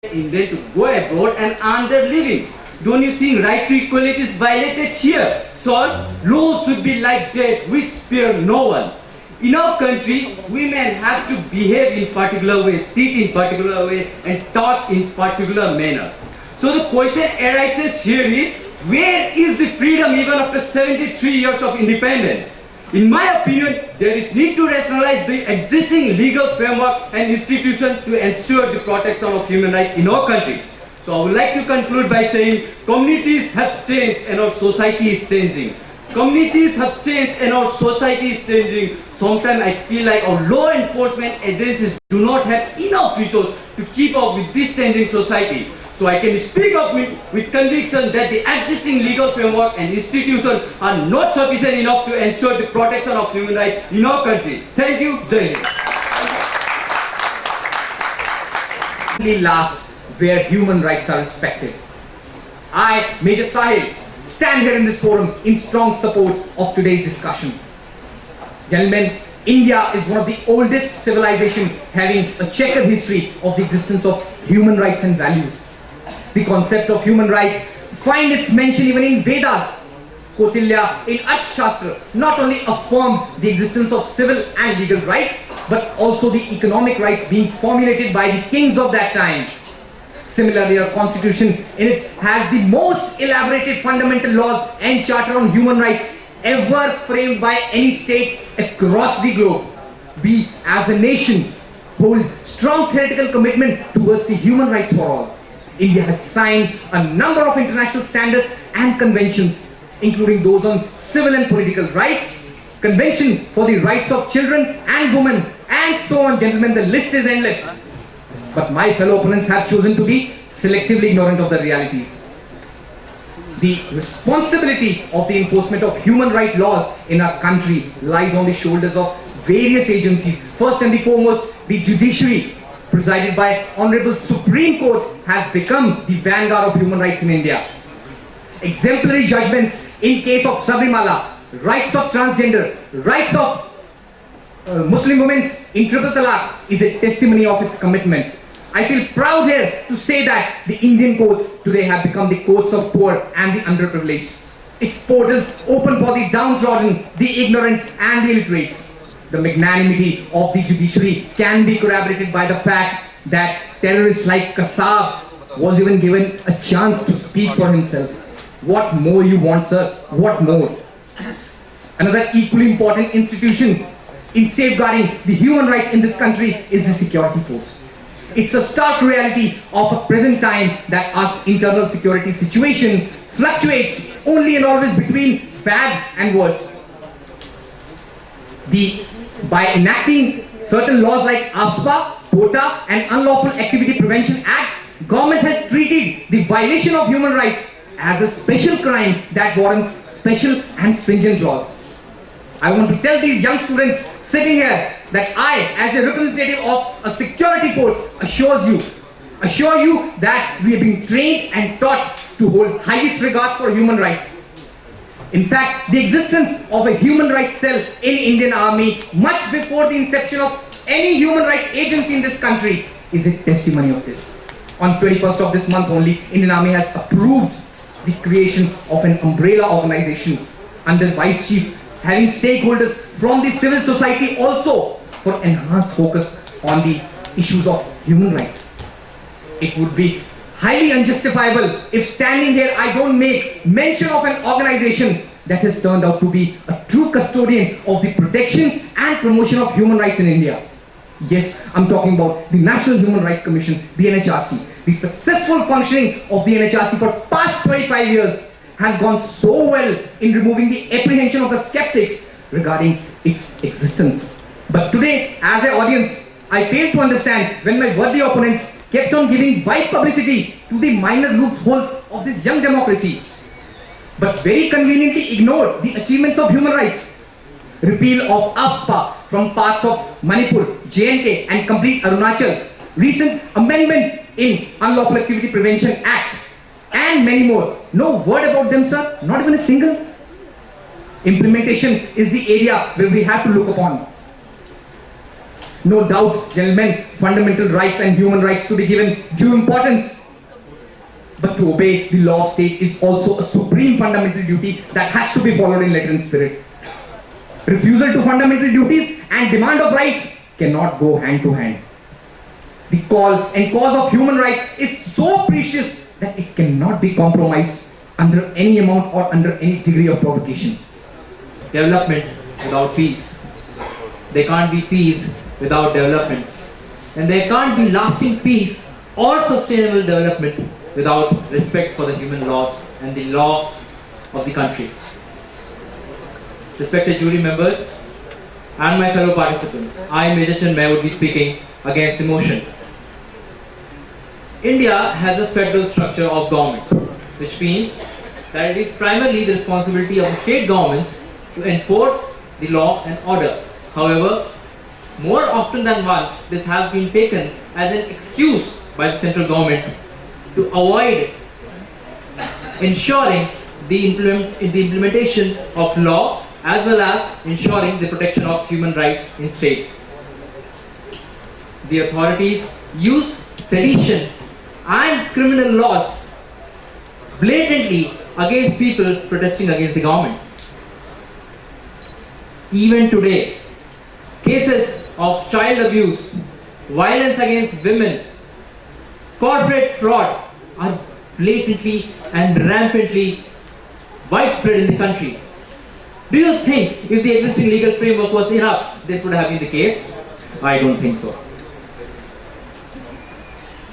Indian to go abroad and earn their living. Don't you think right to equality is violated here? So, laws should be like that which spare no one. In our country, women have to behave in particular way, sit in particular way and talk in particular manner. So the question arises here is, where is the freedom even after 73 years of independence? In my opinion, there is need to rationalize the existing legal framework and institution to ensure the protection of human rights in our country. So I would like to conclude by saying communities have changed and our society is changing. Communities have changed and our society is changing. Sometimes I feel like our law enforcement agencies do not have enough resources to keep up with this changing society. So I can speak up with conviction that the existing legal framework and institutions are not sufficient enough to ensure the protection of human rights in our country. Thank you. Jai Hind. Last, where human rights are respected. I, Major Sahil, stand here in this forum in strong support of today's discussion. Gentlemen, India is one of the oldest civilizations having a checkered history of the existence of human rights and values. The concept of human rights find its mention even in Vedas. Kautilya in Arthashastra not only affirmed the existence of civil and legal rights, but also the economic rights being formulated by the kings of that time. Similarly, our constitution in it has the most elaborated fundamental laws and charter on human rights ever framed by any state across the globe. We as a nation hold strong theoretical commitment towards the human rights for all. India has signed a number of international standards and conventions, including those on civil and political rights, Convention for the Rights of Children and Women, and so on. Gentlemen, the list is endless. But my fellow opponents have chosen to be selectively ignorant of the realities. The responsibility of the enforcement of human rights laws in our country lies on the shoulders of various agencies. First and the foremost, the judiciary, presided by Honorable Supreme Court, has become the vanguard of human rights in India. Exemplary judgments in case of Sabrimala, rights of transgender, rights of Muslim women in triple talaq is a testimony of its commitment. I feel proud here to say that the Indian courts today have become the courts of poor and the underprivileged. Its portals open for the downtrodden, the ignorant and the illiterates. The magnanimity of the judiciary can be corroborated by the fact that terrorists like Kassab was even given a chance to speak for himself. What more you want, sir? What more? Another equally important institution in safeguarding the human rights in this country is the security force. It's a stark reality of a present time that our internal security situation fluctuates only and always between bad and worse. By enacting certain laws like AFSPA, POTA and Unlawful Activity Prevention Act, government has treated the violation of human rights as a special crime that warrants special and stringent laws. I want to tell these young students sitting here that I, as a representative of a security force, assure you that we have been trained and taught to hold highest regard for human rights. In fact, the existence of a human rights cell in Indian Army much before the inception of any human rights agency in this country is a testimony of this. On 21st of this month only, Indian Army has approved the creation of an umbrella organization under Vice Chief, having stakeholders from the civil society also for enhanced focus on the issues of human rights. It would be highly unjustifiable if standing here I don't make mention of an organization that has turned out to be a true custodian of the protection and promotion of human rights in India. Yes, I'm talking about the National Human Rights Commission, the NHRC. The successful functioning of the NHRC for past 25 years has gone so well in removing the apprehension of the skeptics regarding its existence. But today, as an audience, I fail to understand when my worthy opponents kept on giving wide publicity to the minor loopholes of this young democracy, but very conveniently ignored the achievements of human rights. Repeal of AFSPA from parts of Manipur, J&K and complete Arunachal, recent amendment in Unlawful Activity Prevention Act, and many more. No word about them, sir, not even a single. Implementation is the area where we have to look upon. No doubt, gentlemen, fundamental rights and human rights to be given due importance. But to obey the law of state is also a supreme fundamental duty that has to be followed in letter and spirit. Refusal to fundamental duties and demand of rights cannot go hand to hand. The call and cause of human rights is so precious that it cannot be compromised under any amount or under any degree of provocation. Development without peace. There can't be peace without development. And there can't be lasting peace or sustainable development without respect for the human laws and the law of the country. Respected jury members and my fellow participants, I, Major Chinmay, would be speaking against the motion. India has a federal structure of government, which means that it is primarily the responsibility of the state governments to enforce the law and order. However, more often than once, this has been taken as an excuse by the central government to avoid ensuring the implementation of law as well as ensuring the protection of human rights in states. The authorities use sedition and criminal laws blatantly against people protesting against the government. Even today, cases of child abuse, violence against women, corporate fraud are blatantly and rampantly widespread in the country. Do you think if the existing legal framework was enough, this would have been the case? I don't think so.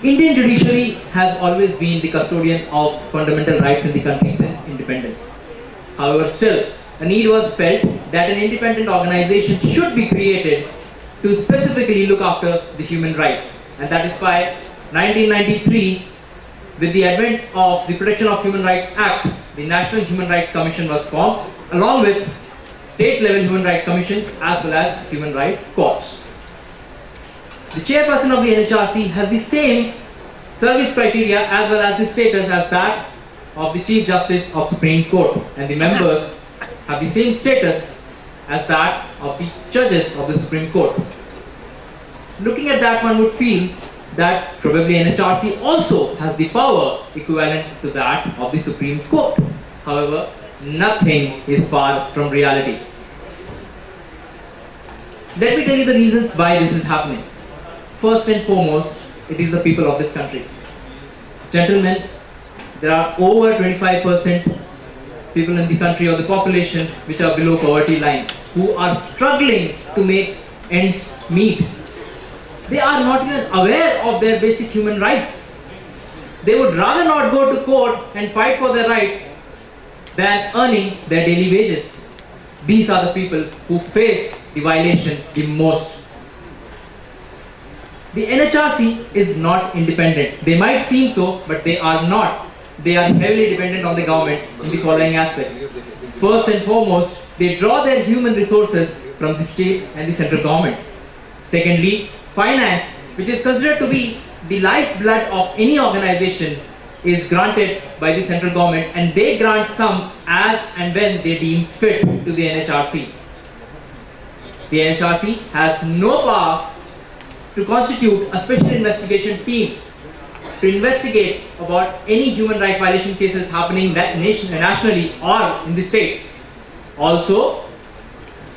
Indian judiciary has always been the custodian of fundamental rights in the country since independence. However, still, a need was felt that an independent organization should be created to specifically look after the human rights. And that is why 1993, with the advent of the Protection of Human Rights Act, the National Human Rights Commission was formed, along with state-level human rights commissions as well as human rights courts. The chairperson of the NHRC has the same service criteria as well as the status as that of the Chief Justice of Supreme Court, and the members have the same status as that of the judges of the Supreme Court. Looking at that, one would feel that probably NHRC also has the power equivalent to that of the Supreme Court. However, nothing is far from reality. Let me tell you the reasons why this is happening. First and foremost, it is the people of this country. Gentlemen, there are over 25% people in the country or the population which are below poverty line, who are struggling to make ends meet. They are not even aware of their basic human rights. They would rather not go to court and fight for their rights than earning their daily wages. These are the people who face the violation the most. The NHRC is not independent. They might seem so, but they are not. They are heavily dependent on the government in the following aspects. First and foremost, they draw their human resources from the state and the central government. Secondly, finance, which is considered to be the lifeblood of any organization, is granted by the central government, and they grant sums as and when they deem fit to the NHRC. The NHRC has no power to constitute a special investigation team to investigate about any human rights violation cases happening nationally or in the state. Also,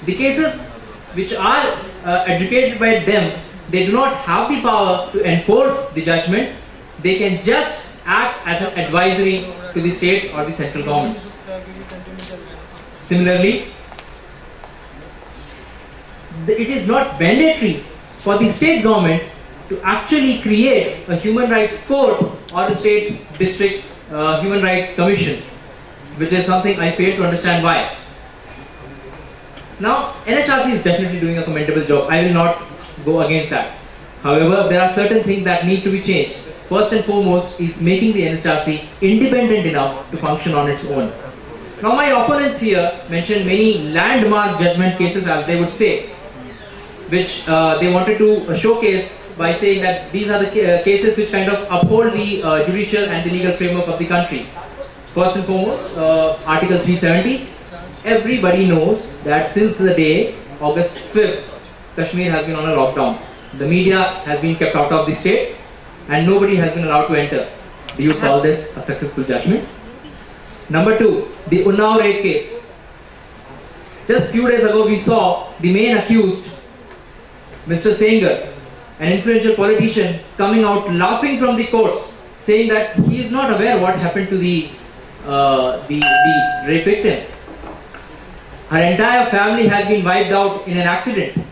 the cases which are adjudicated by them, they do not have the power to enforce the judgment. They can just act as an advisory to the state or the central government. Similarly, it is not mandatory for the state government to actually create a human rights court or a state district human rights commission, which is something I fail to understand why. Now, NHRC is definitely doing a commendable job. I will not go against that. However, there are certain things that need to be changed. First and foremost is making the NHRC independent enough to function on its own. Now, my opponents here mentioned many landmark judgment cases, as they would say, which they wanted to showcase by saying that these are the cases which kind of uphold the judicial and the legal framework of the country. First and foremost, Article 370. Everybody knows that since the day August 5th, Kashmir has been on a lockdown. The media has been kept out of the state and nobody has been allowed to enter. Do you call this a successful judgment? Number 2, the Unnao rape case. Just few days ago we saw the main accused, Mr. Sengar, an influential politician, coming out laughing from the courts, saying that he is not aware what happened to the rape victim. Her entire family has been wiped out in an accident.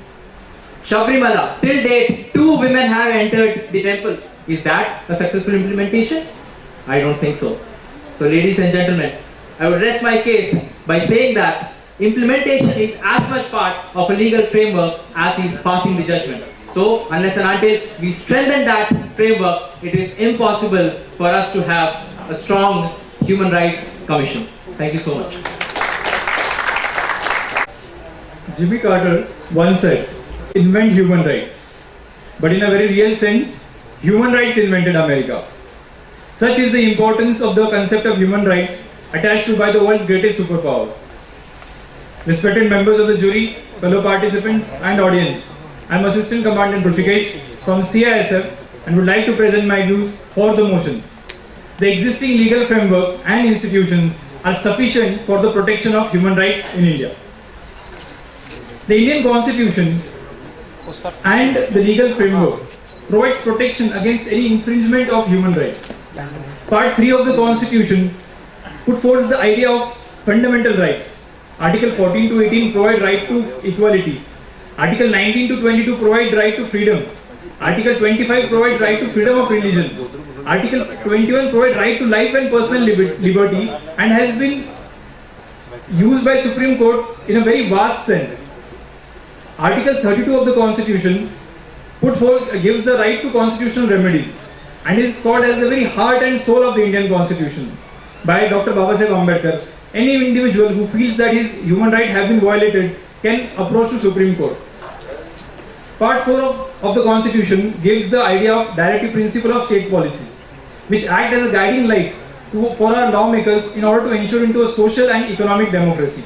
Sabrimala, till date, 2 women have entered the temple. Is that a successful implementation? I don't think so. So ladies and gentlemen, I would rest my case by saying that implementation is as much part of a legal framework as is passing the judgment. So unless and until we strengthen that framework, it is impossible for us to have a strong human rights commission. Thank you so much. Jimmy Carter once said, invent human rights. But in a very real sense, human rights invented America. Such is the importance of the concept of human rights attached to by the world's greatest superpower. Respected members of the jury, fellow participants and audience, I am Assistant Commandant Rushikesh from CISF and would like to present my views for the motion. The existing legal framework and institutions are sufficient for the protection of human rights in India. The Indian Constitution and the legal framework provides protection against any infringement of human rights. Part 3 of the Constitution put forth the idea of fundamental rights. Article 14 to 18 provide right to equality. Article 19 to 22 provide right to freedom. Article 25 provide right to freedom of religion. Article 21 provide right to life and personal liberty and has been used by Supreme Court in a very vast sense. Article 32 of the Constitution gives the right to constitutional remedies and is called as the very heart and soul of the Indian Constitution by Dr. Babasaheb Ambedkar. Any individual who feels that his human rights have been violated can approach to Supreme Court. Part 4 of the Constitution gives the idea of directive principle of state policies, which act as a guiding light for our lawmakers in order to ensure into a social and economic democracy.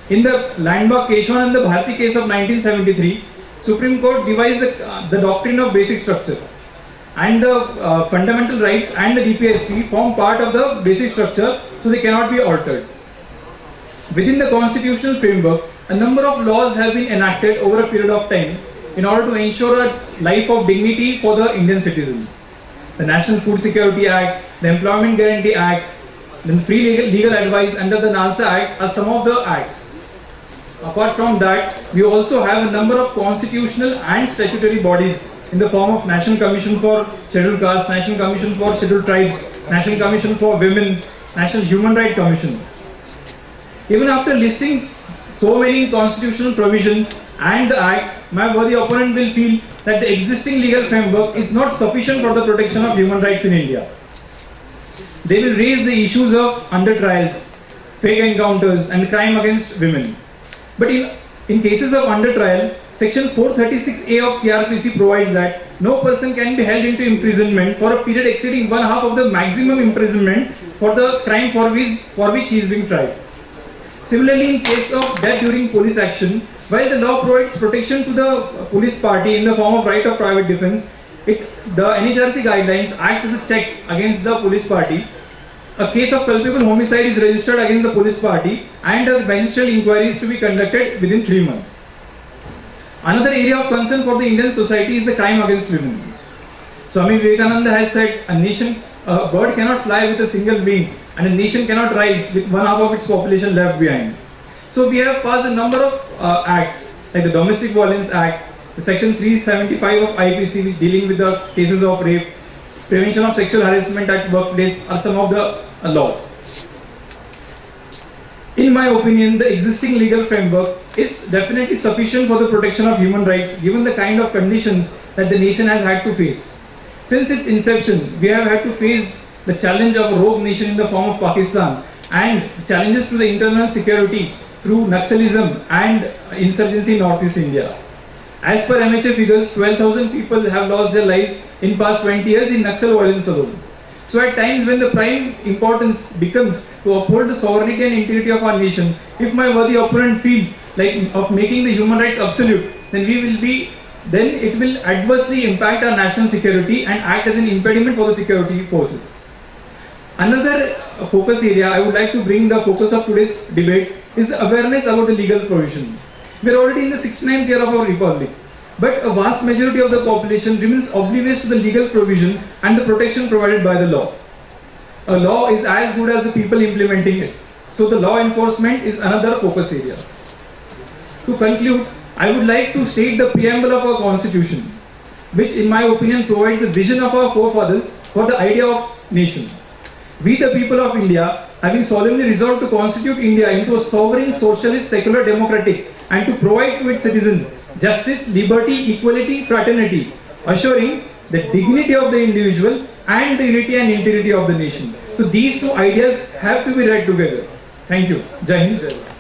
In the landmark Keshwan and the Bharti case of 1973, Supreme Court devised the doctrine of basic structure, and the fundamental rights and the DPSP form part of the basic structure, so they cannot be altered. Within the constitutional framework, a number of laws have been enacted over a period of time in order to ensure a life of dignity for the Indian citizen. The National Food Security Act, the Employment Guarantee Act, the Free Legal Advice under the NALSA Act are some of the acts. Apart from that, we also have a number of constitutional and statutory bodies in the form of National Commission for Scheduled Castes, National Commission for Scheduled Tribes, National Commission for Women, National Human Rights Commission. Even after listing so many constitutional provisions and the acts, my worthy opponent will feel that the existing legal framework is not sufficient for the protection of human rights in India. They will raise the issues of under trials, fake encounters and crime against women. But in cases of under trial, Section 436A of CRPC provides that no person can be held into imprisonment for a period exceeding 1/2 of the maximum imprisonment for the crime for which he is being tried. Similarly, in case of death during police action, while the law provides protection to the police party in the form of right of private defense, the NHRC guidelines act as a check against the police party. A case of culpable homicide is registered against the police party and a magistrate inquiry is to be conducted within 3 months. Another area of concern for the Indian society is the crime against women. Swami Vivekananda has said, a bird cannot fly with a single wing and a nation cannot rise with 1/2 of its population left behind. So we have passed a number of acts like the Domestic Violence Act, the Section 375 of IPC dealing with the cases of rape, Prevention of Sexual Harassment at Workplace are some of the laws. In my opinion, the existing legal framework is definitely sufficient for the protection of human rights given the kind of conditions that the nation has had to face. Since its inception, we have had to face the challenge of a rogue nation in the form of Pakistan and challenges to the internal security through Naxalism and insurgency in Northeast India. As per MHA figures, 12,000 people have lost their lives in past 20 years in Naxal violence alone. So at times when the prime importance becomes to uphold the sovereignty and integrity of our nation, if my worthy opponent feel like of making the human rights absolute, then it will adversely impact our national security and act as an impediment for the security forces. Another focus area I would like to bring the focus of today's debate is the awareness about the legal provision. We are already in the 69th year of our republic, but a vast majority of the population remains oblivious to the legal provision and the protection provided by the law. A law is as good as the people implementing it. So the law enforcement is another focus area. To conclude, I would like to state the preamble of our constitution, which in my opinion provides the vision of our forefathers for the idea of nation. We the people of India, having solemnly resolved to constitute India into a sovereign, socialist, secular, democratic, and to provide to its citizens justice, liberty, equality, fraternity, assuring the dignity of the individual and the unity and integrity of the nation. So these two ideas have to be read together. Thank you. Jai Hind, Jai Bharat.